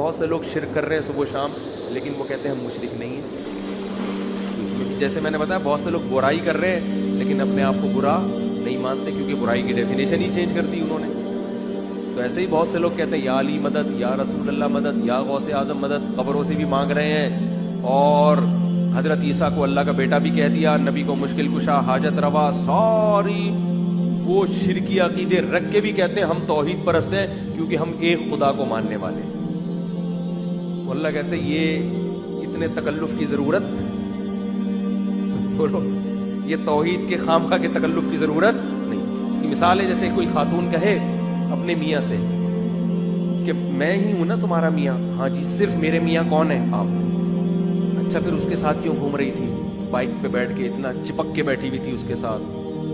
بہت سے لوگ شرک کر رہے ہیں صبح و شام، لیکن وہ کہتے ہیں ہم مشرک نہیں ہیں۔ اس میں بھی جیسے میں نے بتایا بہت سے لوگ برائی کر رہے ہیں لیکن اپنے آپ کو برا نہیں مانتے، کیونکہ برائی کی ڈیفینیشن ہی چینج کر دی انہوں نے۔ تو ایسے ہی بہت سے لوگ کہتے ہیں یا علی مدد، یا رسول اللہ مدد، یا غوث اعظم مدد، قبروں سے بھی مانگ رہے ہیں، اور حضرت عیسیٰ کو اللہ کا بیٹا بھی کہہ دیا، نبی کو مشکل کشا، حاجت روا، ساری وہ شرکی عقیدے رکھ کے بھی کہتے ہیں ہم توحید پرست ہیں کیونکہ ہم ایک خدا کو ماننے والے ہیں۔ تو اللہ کہتے ہیں یہ اتنے تکلف کی ضرورت، بولو یہ توحید کے خامخواہ کے تکلف کی ضرورت نہیں۔ اس کی مثال ہے جیسے کوئی خاتون کہے اپنے میاں سے کہ میں ہی ہوں نا تمہارا میاں، ہاں جی صرف میرے میاں کون ہے آپ؟ اچھا پھر اس کے ساتھ کیوں گھوم رہی تھی؟ بائک پہ بیٹھ کے اتنا چپک کے بیٹھی ہوئی تھی اس کے ساتھ،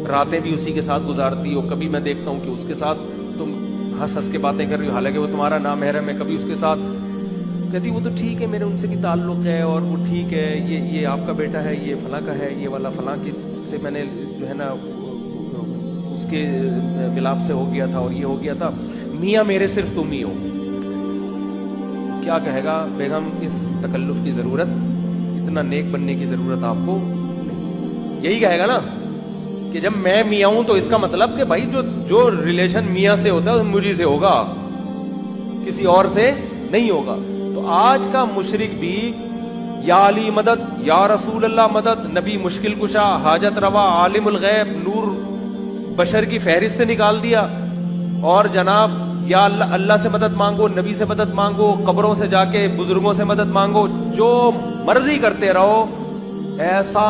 راتیں بھی اسی کے ساتھ گزارتی ہو، کبھی میں دیکھتا ہوں کہ اس کے ساتھ تم ہنس ہنس کے باتیں کر رہی ہو حالانکہ وہ تمہارا نامحرم ہے، کبھی اس کے ساتھ کہتی وہ تو ٹھیک ہے میرے ان سے بھی تعلق ہے اور وہ ٹھیک ہے، یہ آپ کا بیٹا ہے، یہ فلاں کا ہے، یہ والا فلاں کی سے میں نے جو ہے نا اس کے ملاپ سے ہو گیا تھا اور یہ ہو گیا تھا، میاں میرے صرف تم ہی ہو۔ کیا کہے گا بیگم اس تکلف کی ضرورت، اتنا نیک بننے کی ضرورت آپ کو نہیں۔ یہی کہے گا نا کہ جب میں میاں ہوں تو اس کا مطلب کہ بھائی جو ریلیشن میاں سے ہوتا ہے وہ مجھے سے ہوگا، کسی اور سے نہیں ہوگا۔ تو آج کا مشرک بھی یا علی مدد، یا رسول اللہ مدد، نبی مشکل کشا، حاجت روا، عالم الغیب، نور بشر کی فہرست سے نکال دیا، اور جناب یا اللہ سے مدد مانگو، نبی سے مدد مانگو، قبروں سے جا کے بزرگوں سے مدد مانگو، جو مرضی کرتے رہو۔ ایسا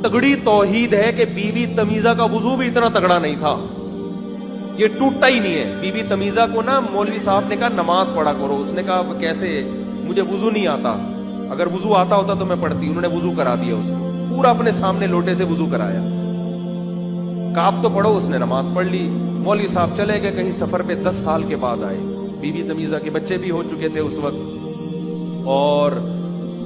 تگڑی توحید ہے کہ بی بی تمیزہ کا وضو بھی اتنا تگڑا نہیں تھا، یہ ٹوٹتا ہی نہیں ہے۔ بی بی تمیزہ کو نا مولوی صاحب نے کہا نماز پڑھا کرو، اس نے کہا کیسے، مجھے وضو نہیں آتا، اگر وضو آتا ہوتا تو میں پڑھتی۔ انہوں نے وضو کرا دیا، اس کو پورا اپنے سامنے لوٹے سے وضو کرایا، کہا اب تو پڑھو، اس نے نماز پڑھ لی۔ مولوی صاحب چلے گئے کہیں سفر پہ، 10 سال کے بعد آئے، بی بی تمیزہ کے بچے بھی ہو چکے تھے اس وقت، اور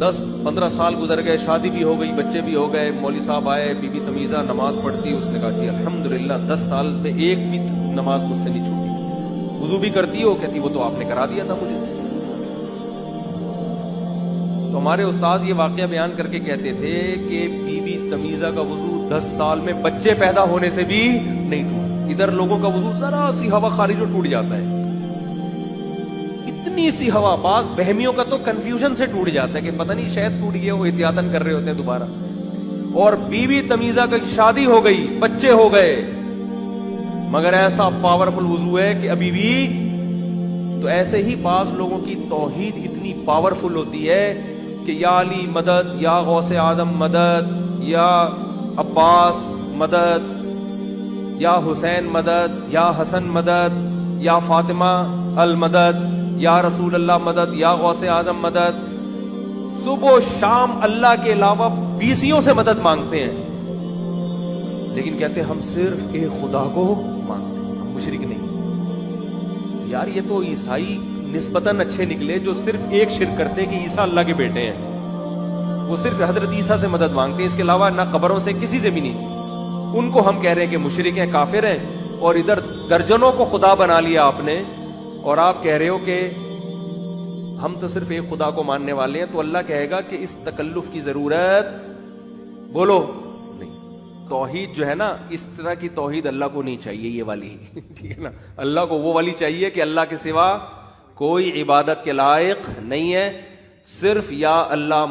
10-15 سال گزر گئے، شادی بھی ہو گئی، بچے بھی ہو گئے۔ مولوی صاحب آئے، بی بی تمیزہ نماز پڑھتی، اس نے کہا کہ الحمدللہ 10 سال میں ایک بھی نماز مجھ سے نہیں چھوٹی، وضو بھی کرتی ہو؟ کہتی وہ تو آپ نے کرا دیا تھا مجھے۔ تو ہمارے استاذ یہ واقعہ بیان کر کے کہتے تھے کہ بی بی تمیزہ کا وضو 10 سال میں بچے پیدا ہونے سے بھی نہیں ٹوٹا۔ ادھر لوگوں کا وضو ذرا سی ہوا خارج ہو ٹوٹ جاتا ہے، اتنی سی ہوا، بعض بہمیوں کا تو کنفیوژن سے ٹوٹ جاتا ہے کہ پتہ نہیں شاید ٹوٹ گیا، وہ احتیاطاً کر رہے ہوتے ہیں دوبارہ۔ اور بی بی تمیزہ کی شادی ہو گئی، بچے ہو گئے، مگر ایسا پاورفل وضو ہے کہ ابھی بھی۔ تو ایسے ہی بعض لوگوں کی توحید اتنی پاورفل ہوتی ہے کہ یا علی مدد، یا غوث اعظم مدد، یا عباس مدد، یا حسین مدد، یا حسن مدد، یا فاطمہ المدد، یا رسول اللہ مدد، یا غوث اعظم مدد، صبح و شام اللہ کے علاوہ 20 سے مدد مانگتے ہیں، لیکن کہتے ہیں ہم صرف ایک خدا کو مانگتے ہیں، ہم مشرک نہیں۔ یار یہ تو عیسائی نسبتاً اچھے نکلے جو صرف ایک شرک کرتے کہ عیسیٰ اللہ کے بیٹے ہیں، وہ صرف حضرت عیسیٰ سے مدد مانگتے ہیں، اس کے علاوہ نہ قبروں سے کسی سے بھی نہیں۔ ان کو ہم کہہ رہے ہیں کہ مشرک ہیں، کافر ہیں، اور ادھر درجنوں کو خدا بنا لیا آپ نے، اور آپ کہہ رہے ہو کہ ہم تو صرف ایک خدا کو ماننے والے ہیں۔ تو اللہ کہے گا کہ اس تکلف کی ضرورت بولو نہیں۔ توحید جو ہے نا، اس طرح کی توحید اللہ کو نہیں چاہیے، یہ والی ٹھیک ہے نا، اللہ کو وہ والی چاہیے کہ اللہ کے سوا کوئی عبادت کے لائق نہیں ہے، صرف یا اللہ